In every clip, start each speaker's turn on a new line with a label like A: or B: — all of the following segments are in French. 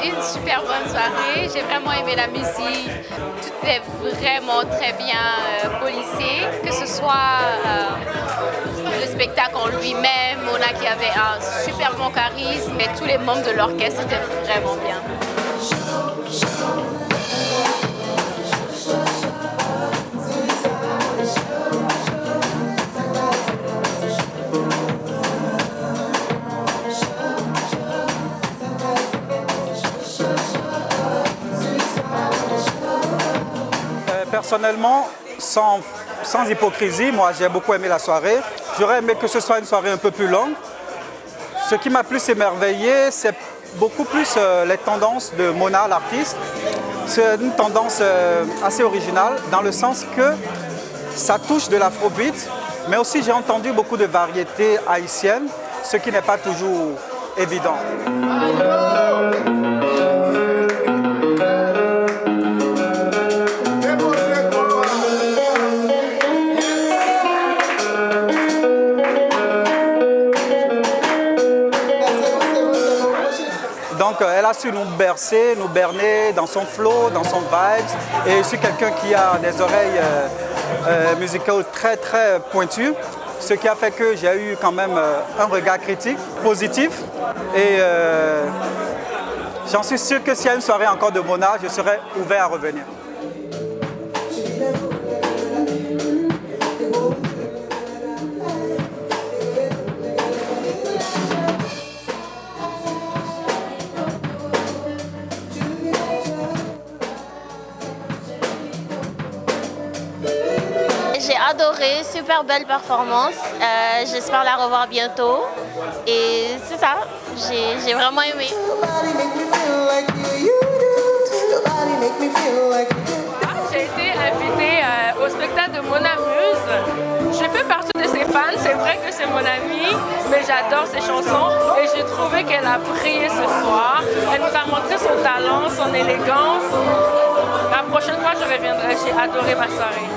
A: une super bonne soirée. J'ai vraiment aimé la musique. Tout est vraiment très bien policé, que ce soit le spectacle en lui-même, Mona qui avait un super bon charisme et tous les membres de l'orchestre étaient vraiment bien.
B: Personnellement, sans hypocrisie, moi j'ai beaucoup aimé la soirée. J'aurais aimé que ce soit une soirée un peu plus longue. Ce qui m'a plus émerveillé, c'est beaucoup plus les tendances de Mona, l'artiste. C'est une tendance assez originale dans le sens que ça touche de l'afrobeat, mais aussi j'ai entendu beaucoup de variétés haïtiennes, ce qui n'est pas toujours évident. Donc elle a su nous bercer, nous berner dans son flow, dans son vibe. Et je suis quelqu'un qui a des oreilles musicales très très pointues. Ce qui a fait que j'ai eu quand même un regard critique, positif. Et j'en suis sûr que s'il y a une soirée encore de Mona, je serai ouvert à revenir.
C: J'ai adoré, super belle performance. J'espère la revoir bientôt. Et c'est ça, j'ai vraiment aimé.
D: J'ai été invitée au spectacle de Mona Muse. Je fais partie de ses fans, c'est vrai que c'est mon amie, mais j'adore ses chansons et j'ai trouvé qu'elle a brillé ce soir. Elle nous a montré son talent, son élégance. La prochaine fois, je reviendrai, j'ai adoré ma soirée.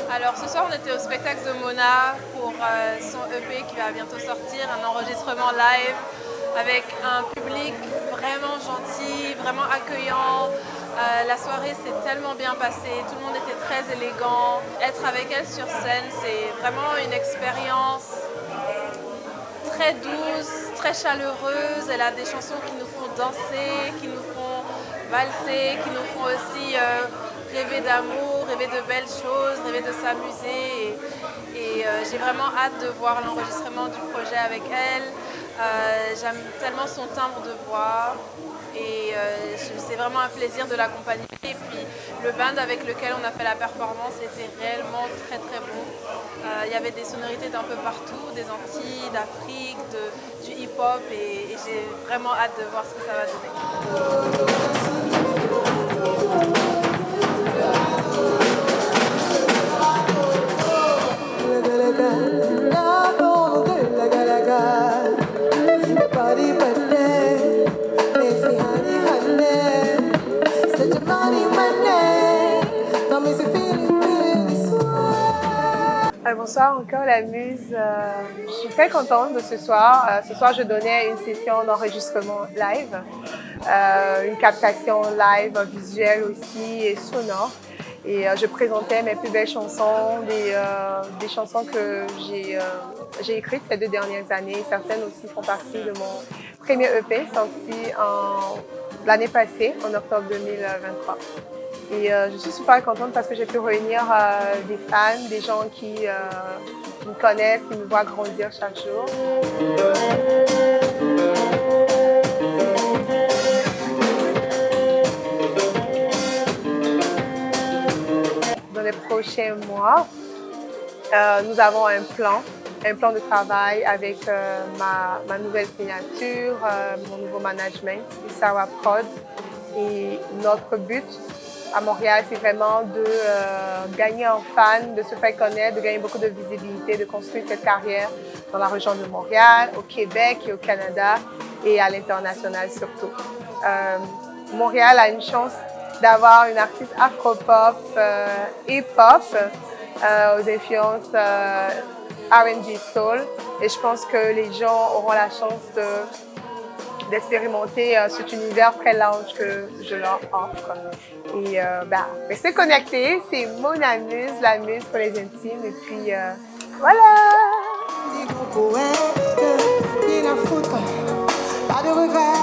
E: Alors ce soir on était au spectacle de Mona pour son EP qui va bientôt sortir, un enregistrement live avec un public vraiment gentil, vraiment accueillant. La soirée s'est tellement bien passée, tout le monde était très élégant. Être avec elle sur scène, c'est vraiment une expérience très douce, très chaleureuse. Elle a des chansons qui nous font danser, qui nous font valser, qui nous font aussi rêver d'amour, rêver de belles choses, rêver de s'amuser. Et j'ai vraiment hâte de voir l'enregistrement du projet avec elle. J'aime tellement son timbre de voix et c'est vraiment un plaisir de l'accompagner. Et puis le band avec lequel on a fait la performance était réellement très très bon. Il y avait des sonorités d'un peu partout, des Antilles, d'Afrique, du hip-hop et j'ai vraiment hâte de voir ce que ça va donner.
F: Bonsoir encore la Muse. Je suis très contente de ce soir. Ce soir, je donnais une session d'enregistrement live, une captation live visuelle aussi et sonore. Et je présentais mes plus belles chansons, des chansons que j'ai écrites ces 2 dernières années. Certaines aussi font partie de mon premier EP sorti l'année passée, en octobre 2023. Et je suis super contente parce que j'ai pu réunir des fans, des gens qui me connaissent, qui me voient grandir chaque jour. Dans les prochains mois, nous avons un plan de travail avec ma nouvelle signature, mon nouveau management, Isawa Prod. Et notre but, à Montréal, c'est vraiment de gagner en fans, de se faire connaître, de gagner beaucoup de visibilité, de construire cette carrière dans la région de Montréal, au Québec et au Canada et à l'international surtout. Montréal a une chance d'avoir une artiste afro-pop et pop aux influences R&B soul, et je pense que les gens auront la chance d'expérimenter cet univers très large que je leur offre. Et restez connectés, c'est Mona Muse, la muse pour les intimes, et puis voilà!
G: Pas de regret.